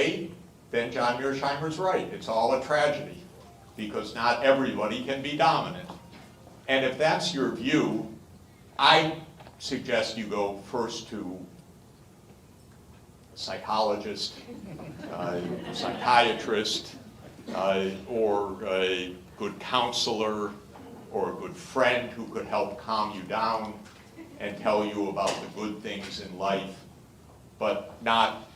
way, then John Mearsheimer's right. It's all a tragedy because not everybody can be dominant. And if that's your view, I suggest you go first to a psychologist, psychiatrist, or a good counselor, or a good friend who could help calm you down and tell you about the good things in life, but not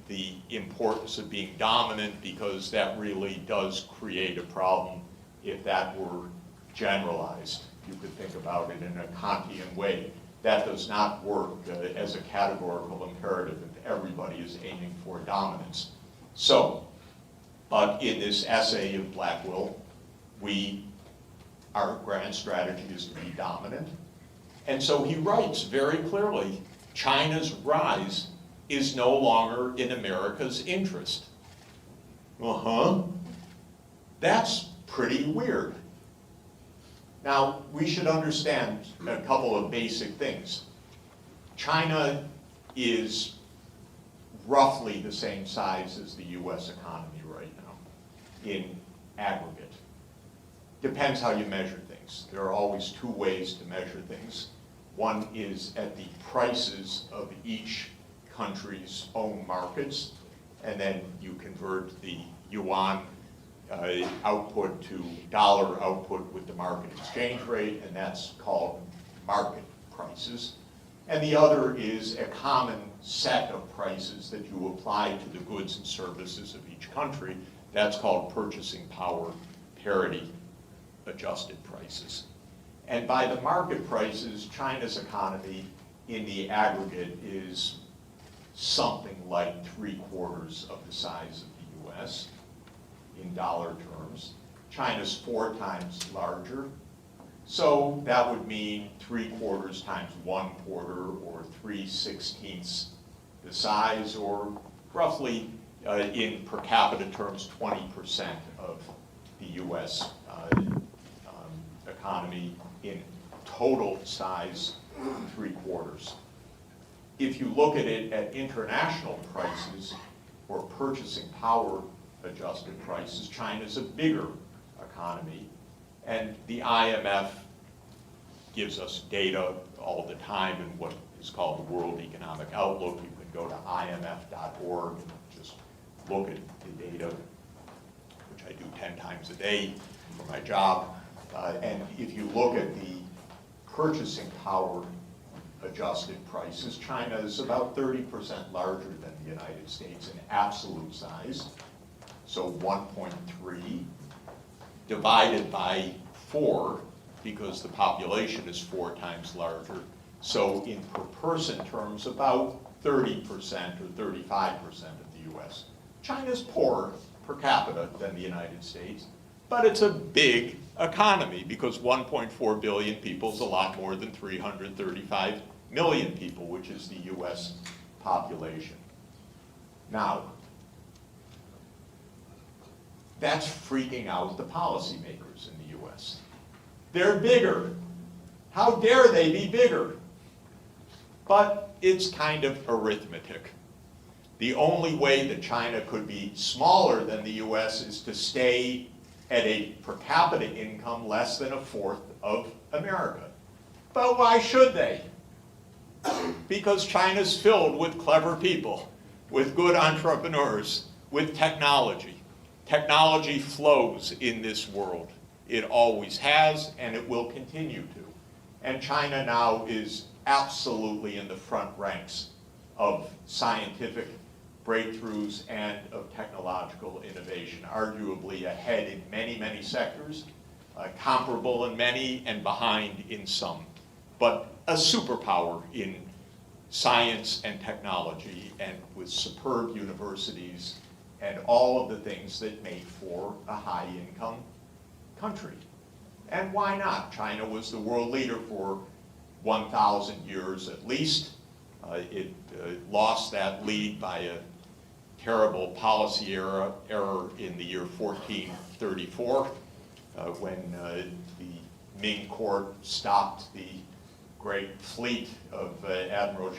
the importance of being dominant, because that really does create a problem if that were generalized. You could think about it in a Kantian way. That does not work as a categorical imperative if everybody is aiming for dominance. So, but in this essay of Blackwell, our grand strategy is to be dominant. And so he writes very clearly, China's rise is no longer in America's interest. That's pretty weird. Now, we should understand a couple of basic things. China is roughly the same size as the US economy right now in aggregate. Depends how you measure things. There are always two ways to measure things. One is at the prices of each country's own markets, and then you convert the yuan output to dollar output with the market exchange rate, and that's called market prices. And the other is a common set of prices that you apply to the goods and services of each country. That's called purchasing power parity adjusted prices. And by the market prices, China's economy in the aggregate is something like 3/4 of the size of the US in dollar terms. China's 4 times larger. So that would mean 3/4 times 1/4, or 3/16 the size, or roughly in per capita terms, 20% of the US economy in total size, 3/4. If you look at it at international prices or purchasing power adjusted prices, China's a bigger economy, and the IMF gives us data all the time in what is called the World Economic Outlook. You can go to imf.org and just look at the data, which I do 10 times a day for my job. And if you look at the purchasing power adjusted prices, China is about 30% larger than the United States in absolute size. So 1.3 divided by 4, because the population is 4 times larger. So in per person terms, about 30% or 35% of the US. China's poorer per capita than the United States, but it's a big economy because 1.4 billion people is a lot more than 335 million people, which is the US population. Now, that's freaking out the policymakers in the US. They're bigger. How dare they be bigger? But it's kind of arithmetic. The only way that China could be smaller than the US is to stay at a per capita income less than 1/4 of America. But why should they? Because China's filled with clever people, with good entrepreneurs, with technology. Technology flows in this world. It always has, and it will continue to. And China now is absolutely in the front ranks of scientific breakthroughs and of technological innovation, arguably ahead in many, many sectors, comparable in many, and behind in some. But a superpower in science and technology, and with superb universities and all of the things that make for a high-income country. And why not? China was the world leader for 1,000 years at least. It lost that lead by a terrible policy error in the year 1434 when the Ming court stopped the great fleet of Admiral